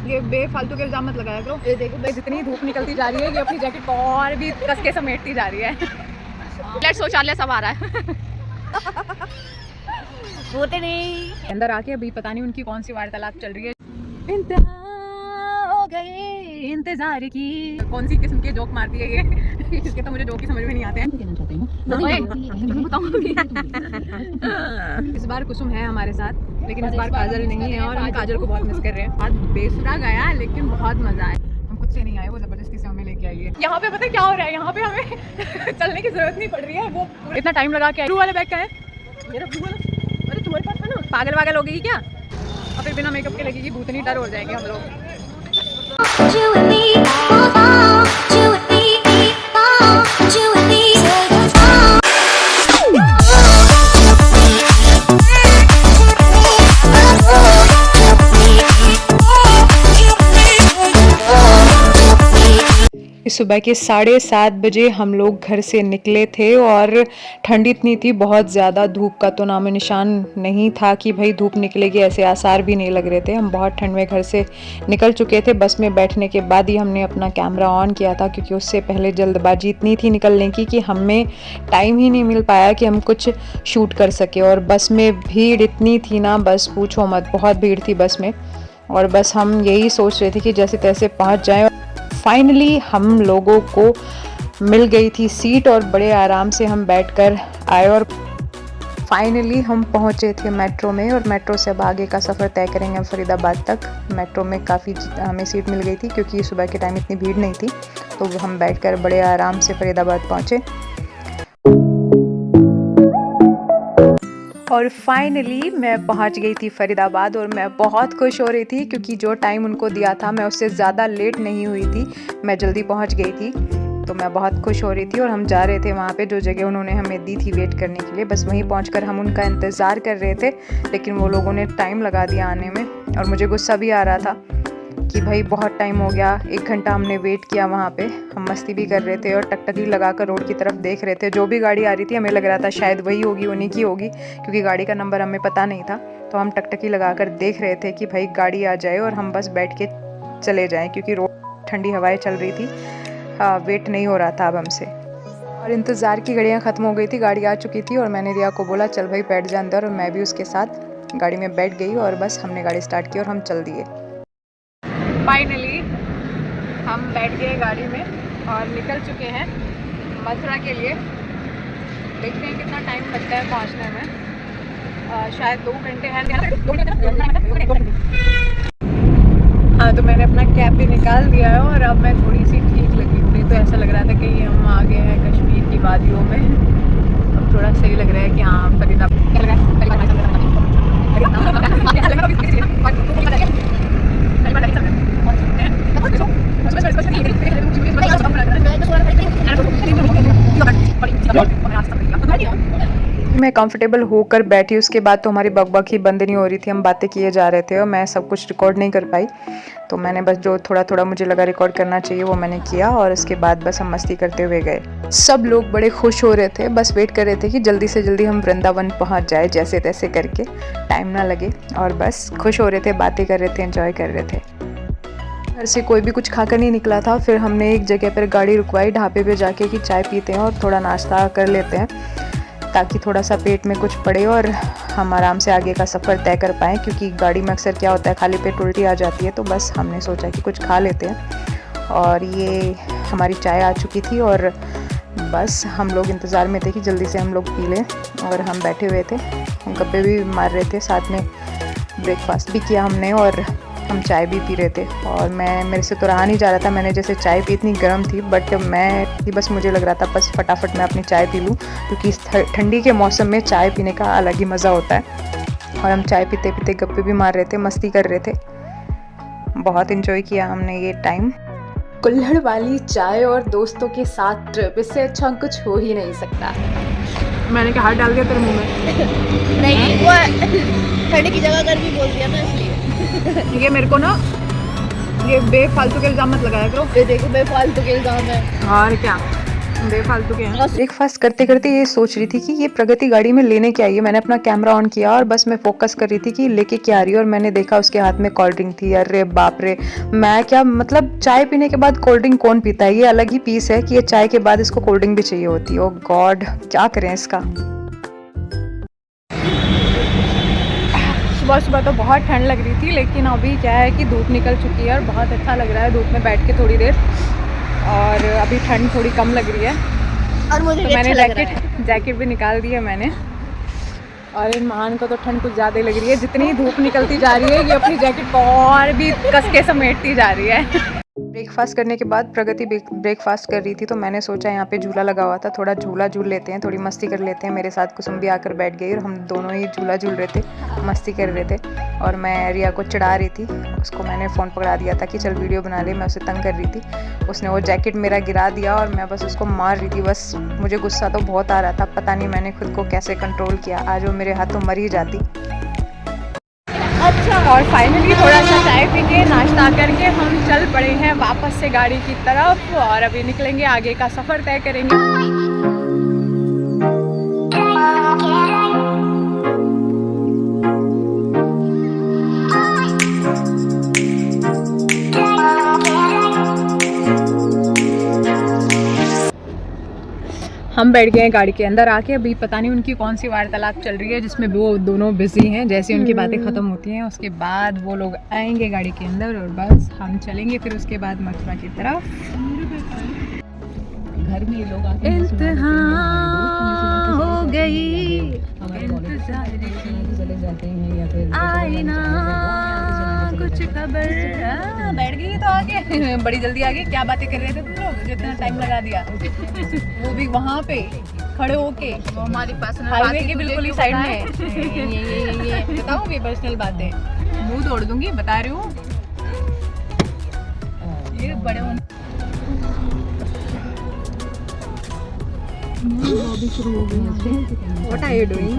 ये बेफालतू के इल्जाम मत लगाया करो। ये देखो जितनी धूप निकलती जा रही है, ये अपनी जैकेट को और भी कस के समेटती जा रही है। लेट्स शौचालय सब आ रहा है। होते नहीं अंदर आके अभी पता नहीं उनकी कौन सी वार्तालाप चल रही है। इंतहा हो गए इंतजार की, कौन सी किस्म के जोक मारती है ये। इसके तो मुझे जोक ही समझ में नहीं आते हैं। इस बार कुसुम है हमारे साथ, लेकिन इस बार काजल नहीं है और हम काजल को बहुत मिस कर रहे हैं। आज बेसुरा गया लेकिन बहुत मजा आया। हम खुद से नहीं आए, वो जबरदस्ती से हमें लेके आई है। यहाँ पे पता है क्या हो रहा है, यहाँ पे हमें चलने की जरूरत नहीं पड़ रही है। वो इतना टाइम लगा के ब्लू वाले बैग का है मेरा, ब्लू वाला। अरे तुम्हारे पास है ना? पागल वागल हो गई क्या? और फिर बिना मेकअप के लगेगी भूतनी, डर हो जाएंगे हम लोग। सुबह के 7:30 बजे हम लोग घर से निकले थे और ठंड इतनी थी बहुत ज़्यादा, धूप का तो नामो निशान नहीं था कि भाई धूप निकलेगी, ऐसे आसार भी नहीं लग रहे थे। हम बहुत ठंड में घर से निकल चुके थे। बस में बैठने के बाद ही हमने अपना कैमरा ऑन किया था, क्योंकि उससे पहले जल्दबाजी इतनी थी निकलने की कि हमें टाइम ही नहीं मिल पाया कि हम कुछ शूट कर सके। और बस में भीड़ इतनी थी ना, बस पूछो मत, बहुत भीड़ थी बस में। और बस हम यही सोच रहे थे कि जैसे तैसे पहुँच जाएँ। फाइनली हम लोगों को मिल गई थी सीट और बड़े आराम से हम बैठकर आए और फाइनली हम पहुंचे थे मेट्रो में। और मेट्रो से अब आगे का सफ़र तय करेंगे हम फरीदाबाद तक। मेट्रो में काफ़ी हमें सीट मिल गई थी, क्योंकि सुबह के टाइम इतनी भीड़ नहीं थी, तो हम बैठकर बड़े आराम से फरीदाबाद पहुंचे। और फाइनली मैं पहुंच गई थी फरीदाबाद और मैं बहुत खुश हो रही थी, क्योंकि जो टाइम उनको दिया था मैं उससे ज़्यादा लेट नहीं हुई थी, मैं जल्दी पहुंच गई थी। तो मैं बहुत खुश हो रही थी और हम जा रहे थे वहाँ पे जो जगह उन्होंने हमें दी थी वेट करने के लिए। बस वहीं पहुंचकर हम उनका इंतज़ार कर रहे थे, लेकिन वो लोगों ने टाइम लगा दिया आने में। और मुझे गुस्सा भी आ रहा था कि भाई बहुत टाइम हो गया, 1 घंटा हमने वेट किया वहाँ पे। हम मस्ती भी कर रहे थे और टकटकी लगाकर रोड की तरफ देख रहे थे। जो भी गाड़ी आ रही थी हमें लग रहा था शायद वही होगी, उन्हीं की होगी, क्योंकि गाड़ी का नंबर हमें पता नहीं था। तो हम टकटकी लगाकर देख रहे थे कि भाई गाड़ी आ जाए और हम बस बैठ के चले जाएँ, क्योंकि रोड ठंडी हवाएँ चल रही थी। वेट नहीं हो रहा था अब हमसे। और इंतज़ार की घड़ियाँ ख़त्म हो गई थी, गाड़ी आ चुकी थी और मैंने रिया को बोला चल भाई बैठ जा अंदर, और मैं भी उसके साथ गाड़ी में बैठ गई और बस हमने गाड़ी स्टार्ट की और हम चल दिए। फाइनली हम बैठ गए गाड़ी में और निकल चुके हैं मथुरा के लिए। देखते हैं कितना टाइम लगता है पहुंचने में। शायद 2 घंटे हैं। हाँ, तो मैंने अपना कैब भी निकाल दिया है और अब मैं थोड़ी सी ठीक लगी हूँ। नहीं तो ऐसा लग रहा था कि हम आ गए हैं कश्मीर की वादियों में। अब थोड़ा सही लग रहा है कि हाँ मैं कंफर्टेबल होकर बैठी। उसके बाद तो हमारी बकबक ही बंद नहीं हो रही थी, हम बातें किए जा रहे थे और मैं सब कुछ रिकॉर्ड नहीं कर पाई। तो मैंने बस जो थोड़ा थोड़ा मुझे लगा रिकॉर्ड करना चाहिए वो मैंने किया, और उसके बाद बस हम मस्ती करते हुए गए। सब लोग बड़े खुश हो रहे थे, बस वेट कर रहे थे कि जल्दी से जल्दी हम वृंदावन पहुंच जाए, जैसे तैसे करके, टाइम ना लगे। और बस खुश हो रहे थे, बातें कर रहे थे, एंजॉय कर रहे थे। घर से कोई भी कुछ खाकर नहीं निकला था। फिर हमने एक जगह पर गाड़ी रुकवाई, ढाबे पे जाके कि चाय पीते हैं और थोड़ा नाश्ता कर लेते हैं, ताकि थोड़ा सा पेट में कुछ पड़े और हम आराम से आगे का सफ़र तय कर पाएँ। क्योंकि गाड़ी में अक्सर क्या होता है, खाली पेट उल्टी आ जाती है। तो बस हमने सोचा कि कुछ खा लेते हैं। और ये हमारी चाय आ चुकी थी और बस हम लोग इंतज़ार में थे कि जल्दी से हम लोग पी लें। और हम बैठे हुए थे, हम गप्पे भी मार रहे थे, साथ में ब्रेकफास्ट भी किया हमने और हम चाय भी पी रहे थे। और मेरे से तो रहा नहीं जा रहा था, मैंने जैसे चाय पी, इतनी गर्म थी, बट बस मुझे लग रहा था बस फटाफट मैं अपनी चाय पी लूँ, क्योंकि इस ठंडी के मौसम में चाय पीने का अलग ही मज़ा होता है। और हम चाय पीते पीते गप्पे भी मार रहे थे, मस्ती कर रहे थे, बहुत इन्जॉय किया हमने ये टाइम। कुल्हड़ वाली चाय और दोस्तों के साथ ट्रिप, इससे अच्छा कुछ हो ही नहीं सकता। मैंने क्या हाथ डाल दिया तेरे मुँह में? नहीं, वो ठंड की जगह गर्मी बोल दिया ना, इसलिए। ये मेरे को ना ये बेफालतू के इल्जाम मत लगाया करो। ये देखो बेफालतू के इल्जाम है। और क्या, बेफालतू के हैं। ब्रेकफास्ट करते करते ये सोच रही थी कि ये प्रगति गाड़ी में लेने क्या आई है। मैंने अपना कैमरा ऑन किया और बस मैं फोकस कर रही थी कि लेके क्या आ रही है, और मैंने देखा उसके हाथ में कोल्ड ड्रिंक थी। अरे बाप रे, मैं क्या मतलब, चाय पीने के बाद कोल्ड ड्रिंक कौन पीता है? ये अलग ही पीस है कि ये चाय के बाद इसको कोल्ड ड्रिंक भी चाहिए होती है। ओ गॉड, क्या करें इसका। सुबह सुबह तो बहुत ठंड लग रही थी, लेकिन अभी क्या है कि धूप निकल चुकी है और बहुत अच्छा लग रहा है धूप में बैठ के थोड़ी देर। और अभी ठंड थोड़ी कम लग रही है और मुझे तो मैंने अच्छा लग रहा है। जैकेट भी निकाल दी है मैंने। और इन महान को तो ठंड कुछ ज़्यादा ही लग रही है। जितनी धूप निकलती जा रही है ये अपनी जैकेट को और भी कस के समेटती जा रही है। ब्रेकफास्ट करने के बाद प्रगति ब्रेकफास्ट कर रही थी, तो मैंने सोचा यहाँ पे झूला लगा हुआ था, थोड़ा झूला झूल लेते हैं, थोड़ी मस्ती कर लेते हैं। मेरे साथ कुसुम भी आकर बैठ गई और हम दोनों ही झूला झूल रहे थे, मस्ती कर रहे थे। और मैं रिया को चिढ़ा रही थी, उसको मैंने फ़ोन पकड़ा दिया था कि चल वीडियो बना ले। मैं उसे तंग कर रही थी, उसने वो जैकेट मेरा गिरा दिया और मैं बस उसको मार रही थी। बस मुझे गुस्सा तो बहुत आ रहा था, पता नहीं मैंने खुद को कैसे कंट्रोल किया। आज वो मेरे हाथों मर ही जाती। अच्छा, और फाइनली थोड़ा सा चाय पी के नाश्ता करके हम चल पड़े हैं वापस से गाड़ी की तरफ और अभी निकलेंगे, आगे का सफ़र तय करेंगे। हम बैठ गए हैं गाड़ी के अंदर आके। अभी पता नहीं उनकी कौन सी वार्तालाप चल रही है जिसमें वो दोनों बिजी हैं। जैसे उनकी बातें ख़त्म होती हैं उसके बाद वो लोग आएंगे गाड़ी के अंदर और बस हम चलेंगे फिर उसके बाद मथुरा की तरफ। घर में लोग आके इंतहा हो गई, इंतजार की चले जाते हैं या फिर आई ना कुछ खबर। बैठ गई तो आगे बड़ी जल्दी आगे। क्या बातें कर रहे थे तुम लोग जो इतना टाइम लगा दिया? वो भी वहाँ पे खड़े होके, वो हमारी पर्सनल हाईवे के बिल्कुल ही साइड में। ये बताऊंगी पर्सनल बातें, मुंह तोड़ दूंगी, बता रही हूँ। ये बड़े What are you doing?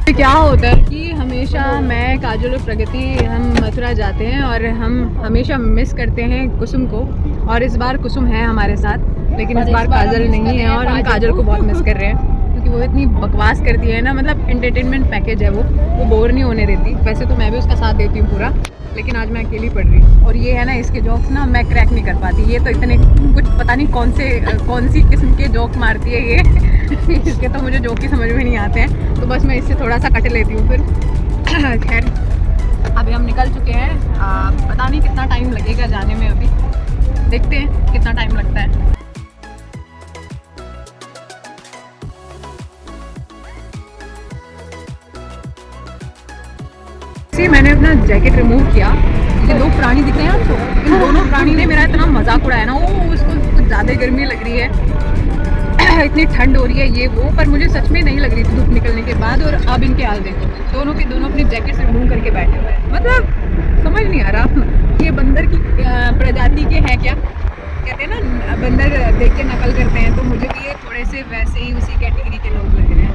क्या होता है कि हमेशा मैं, काजल और प्रगति हम मथुरा जाते हैं और हम हमेशा मिस करते हैं कुसुम को। और इस बार कुसुम है हमारे साथ, लेकिन इस बार काजल नहीं है और हम काजल को बहुत मिस कर रहे हैं क्योंकि वो इतनी बकवास करती है ना। मतलब एंटरटेनमेंट पैकेज है वो बोर नहीं होने देती। वैसे तो मैं भी उसका साथ देती हूँ पूरा, लेकिन आज मैं अकेली पढ़ रही हूँ। और ये है ना, इसके जोक्स ना मैं क्रैक नहीं कर पाती। ये तो इतने कुछ पता नहीं कौन सी किस्म के जोक मारती है ये इसके तो मुझे जोक ही समझ में नहीं आते हैं, तो बस मैं इससे थोड़ा सा कट लेती हूँ फिर। खैर अभी हम निकल चुके हैं। पता नहीं कितना टाइम लगेगा जाने में, अभी देखते हैं कितना टाइम लगता है। मैंने अपना जैकेट रिमूव किया। ये दो प्राणी दिख रहे हैं आपको, इन दोनों प्राणी ने मेरा इतना मजाक उड़ाया ना। वो उसको कुछ ज़्यादा गर्मी लग रही है, इतनी ठंड हो रही है ये वो, पर मुझे सच में नहीं लग रही थी धूप निकलने के बाद। और अब इनके हाल देखो, दोनों के दोनों अपनी जैकेट से रिमूव करके बैठे हुए हैं। मतलब समझ नहीं आ रहा ये बंदर की प्रजाति के हैं क्या? कहते हैं ना बंदर देख के नकल करते हैं, तो मुझे भी ये थोड़े से वैसे ही उसी कैटेगरी के लोग लग रहे हैं।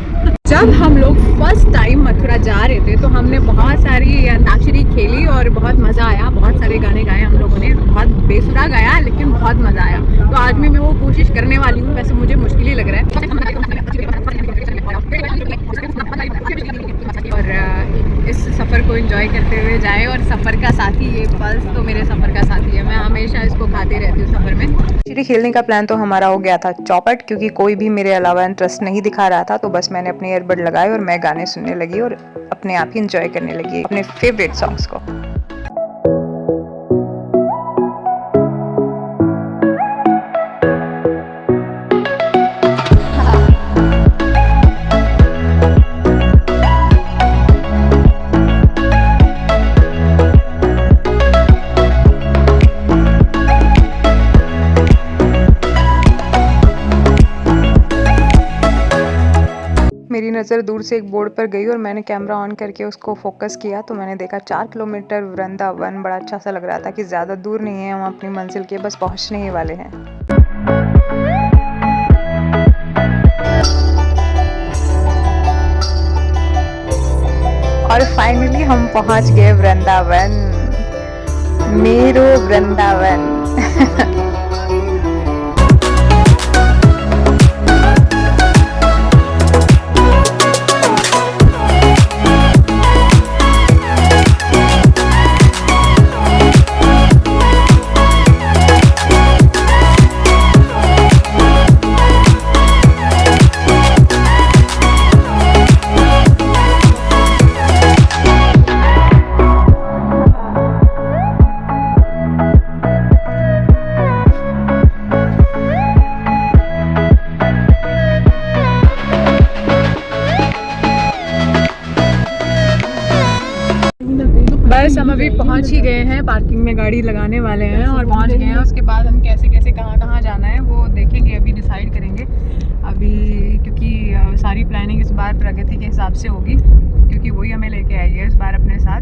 जब हम लोग फर्स्ट टाइम मथुरा जा रहे थे तो हमने बहुत सारी अंताक्षरी खेली और बहुत मज़ा आया। बहुत सारे गाने गाए हम लोगों ने, बहुत बेसुरा गाया लेकिन बहुत मज़ा आया। तो आज भी मैं वो कोशिश करने वाली हूँ, वैसे मुझे मुश्किल ही लग रहा है। और इस सफ़र को एंजॉय करते हुए जाए। और सफ़र का साथी, ये पल्स तो मेरे सफ़र का साथी है, मैं हमेशा इसको खाती रहती हूँ सफ़र में। एक्चुअली खेलने का प्लान तो हमारा हो गया था चौपट, क्योंकि कोई भी मेरे अलावा इंटरेस्ट नहीं दिखा रहा था। तो बस मैंने अपने ईयरबड लगाए और मैं गाने सुनने लगी और अपने आप ही इंजॉय करने लगी अपने फेवरेट सॉन्ग्स को। मेरी नज़र दूर से एक बोर्ड पर गई और मैंने कैमरा ऑन करके उसको फोकस किया, तो मैंने देखा 4 किलोमीटर वृंदावन। बड़ा अच्छा सा लग रहा था कि ज़्यादा दूर नहीं है, हम अपनी मंजिल के बस पहुंचने ही वाले हैं। और फाइनली हम पहुंच गए वृंदावन, मेरो वृंदावन। बस हम अभी पहुंच ही गए हैं, पार्किंग में गाड़ी लगाने वाले हैं और पहुंच गए हैं। उसके बाद हम कैसे कैसे कहाँ जाना है वो देखेंगे, अभी डिसाइड करेंगे अभी, क्योंकि सारी प्लानिंग इस बार प्रगति के हिसाब से होगी, क्योंकि वही हमें लेके आई है इस बार अपने साथ।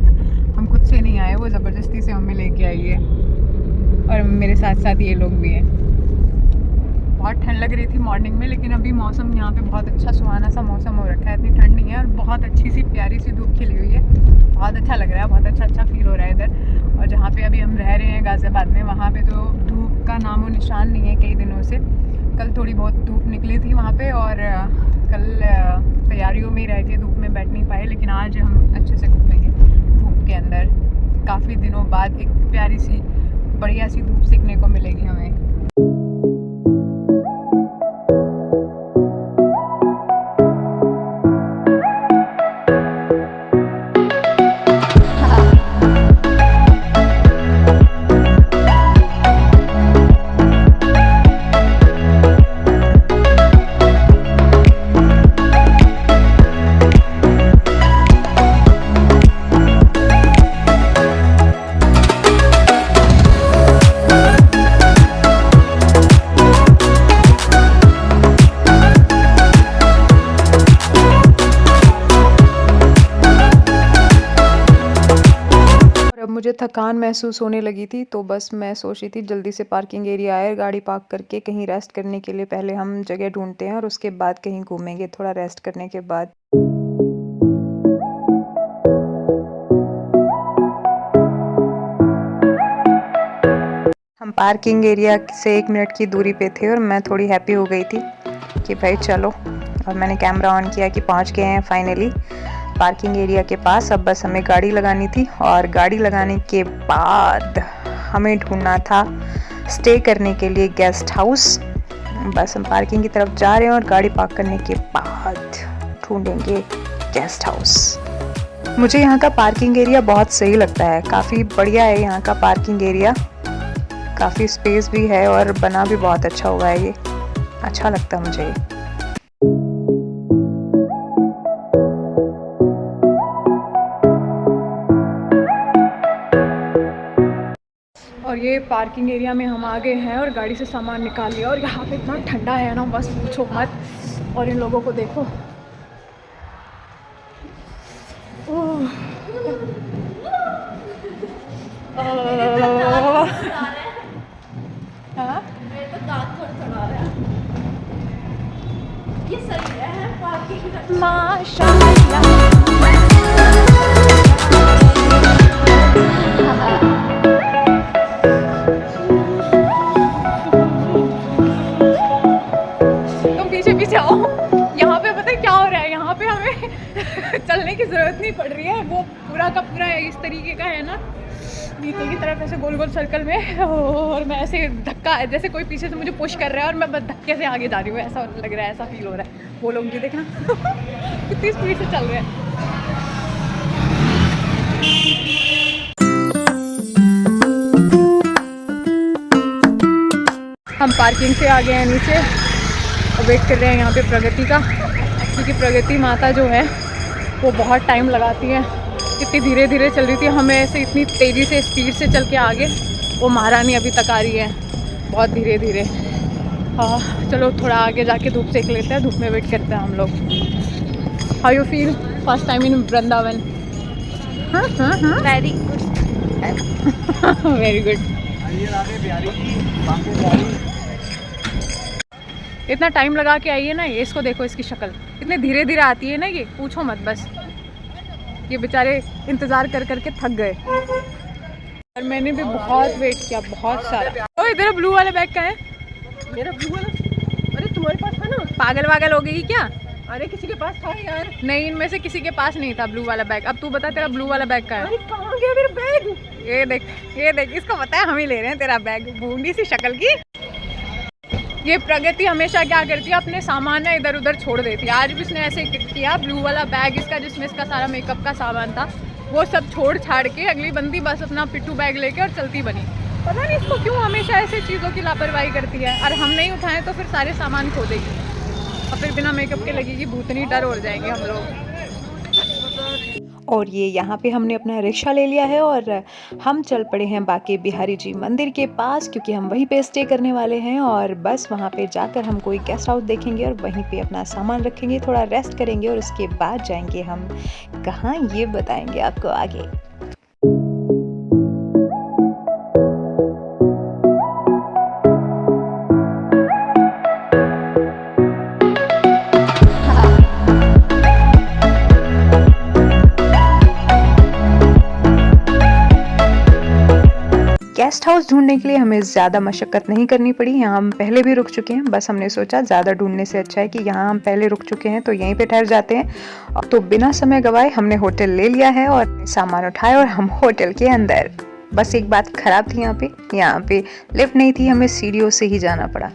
हम खुद से नहीं आए, वो ज़बरदस्ती से हमें लेके आई है और मेरे साथ साथ ये लोग भी हैं। बहुत ठंड लग रही थी मॉर्निंग में, लेकिन अभी मौसम यहाँ पे बहुत अच्छा सुहाना सा मौसम हो रखा है, इतनी ठंड नहीं है और बहुत अच्छी सी प्यारी सी धूप खिली हुई है। बहुत अच्छा लग रहा है, बहुत अच्छा फील हो रहा है इधर। और जहाँ पे अभी हम रह रहे हैं गाज़ियाबाद में, वहाँ पे तो धूप का नामो निशान नहीं है कई दिनों से। कल थोड़ी बहुत धूप निकली थी वहाँ पे और कल तैयारियों में ही रह के धूप में बैठ नहीं पाए, लेकिन आज हम अच्छे से घूमेंगे धूप के अंदर। काफ़ी दिनों बाद एक प्यारी सी बढ़िया सी धूप सेकने को मिलेगी हमें। मुझे थकान महसूस होने लगी थी, तो बस मैं सोच रही थी जल्दी से पार्किंग एरिया आए, गाड़ी पार्क करके कहीं रेस्ट करने के लिए पहले हम जगह ढूंढते हैं और उसके बाद कहीं घूमेंगे थोड़ा रेस्ट करने के बाद। हम पार्किंग एरिया से 1 मिनट की दूरी पे थे और मैं थोड़ी हैप्पी हो गई थी कि भाई चलो, और मैंने कैमरा ऑन किया कि पहुंच गए हैं फाइनली पार्किंग एरिया के पास। अब बस हमें गाड़ी लगानी थी और गाड़ी लगाने के बाद हमें ढूंढना था स्टे करने के लिए गेस्ट हाउस। बस हम पार्किंग की तरफ जा रहे हैं और गाड़ी पार्क करने के बाद ढूंढेंगे गेस्ट हाउस। मुझे यहाँ का पार्किंग एरिया बहुत सही लगता है, काफ़ी बढ़िया है यहाँ का पार्किंग एरिया, काफ़ी स्पेस भी है और बना भी बहुत अच्छा हुआ है, ये अच्छा लगता है मुझे। और ये पार्किंग एरिया में हम आ गए हैं और गाड़ी से सामान निकाल लिया और यहाँ पे इतना ठंडा है ना, बस पूछो मत। और इन लोगों को देखो, ये सही है पार्किंग माशाल्लाह। पीछे आओ, यहाँ पे पता है क्या हो रहा है, यहाँ पे हमें चलने की ज़रूरत नहीं पड़ रही है, वो पूरा का पूरा इस तरीके का है ना, नीचे की तरफ ऐसे गोल गोल सर्कल में, और मैं ऐसे धक्का, जैसे कोई पीछे से मुझे पुश कर रहा है और मैं बस धक्के से आगे जा रही हूँ, ऐसा लग रहा है, ऐसा फील हो रहा है। वो लोग भी देखना कितनी स्पीड से चल रहे हैं। हम पार्किंग से आ गए हैं नीचे और वेट कर रहे हैं यहाँ पे प्रगति का, क्योंकि प्रगति माता जो है वो बहुत टाइम लगाती है, इतनी धीरे धीरे चल रही थी, हमें ऐसे इतनी तेज़ी से स्पीड से चल के आगे, वो महारानी अभी तक आ रही है बहुत धीरे धीरे। हाँ चलो थोड़ा आगे जाके धूप सेक लेते हैं, धूप में वेट करते हैं हम लोग। How you feel first time in Vrindavan? Very good very good. इतना टाइम लगा के आई है ना ये, इसको देखो, इसकी शक्ल इतने धीरे धीरे आती है ना, ये पूछो मत बस। ये बेचारे इंतज़ार कर करके थक गए और मैंने भी बहुत वेट किया, बहुत सारा। ओ इधर ब्लू वाले बैग का है? मेरा ब्लू वाला, अरे तुम्हारे पास था ना? पागल वागल हो गई क्या? अरे किसी के पास था यार। नहीं, इनमें से किसी के पास नहीं था ब्लू वाला बैग। अब तू बता तेरा ब्लू वाला बैग का है? अरे कहाँ गया मेरा बैग? ये देख, ये देख, इसको पता है हम ही ले रहे हैं तेरा बैग, बूंदी सी शक्ल की। ये प्रगति हमेशा क्या करती है, अपने सामान ना इधर उधर छोड़ देती है। आज भी इसने ऐसे किया, ब्लू वाला बैग इसका जिसमें इसका सारा मेकअप का सामान था वो सब छोड़ छाड़ के अगली बंदी बस अपना पिट्टू बैग लेके और चलती बनी। पता नहीं इसको क्यों हमेशा ऐसे चीज़ों की लापरवाही करती है। और हम नहीं उठाएं तो फिर सारे सामान खो देगी और फिर बिना मेकअप के लगेगी भूतनी, डर हो जाएंगे हम लोग। और ये यहाँ पे हमने अपना रिक्शा ले लिया है और हम चल पड़े हैं बाके बिहारी जी मंदिर के पास, क्योंकि हम वहीं पे स्टे करने वाले हैं। और बस वहाँ पे जाकर हम कोई गेस्ट हाउस देखेंगे और वहीं पे अपना सामान रखेंगे, थोड़ा रेस्ट करेंगे और उसके बाद जाएंगे हम कहाँ, ये बताएंगे आपको आगे। गेस्ट हाउस ढूंढने के लिए हमें ज़्यादा मशक्क़त नहीं करनी पड़ी। यहाँ हम पहले भी रुक चुके हैं, बस हमने सोचा ज़्यादा ढूंढने से अच्छा है कि यहाँ हम पहले रुक चुके हैं तो यहीं पे ठहर जाते हैं। तो बिना समय गवाए हमने होटल ले लिया है और सामान उठाए और हम होटल के अंदर। बस एक बात ख़राब थी, यहाँ पे लिफ्ट नहीं थी, हमें सीढ़ियों से ही जाना पड़ा।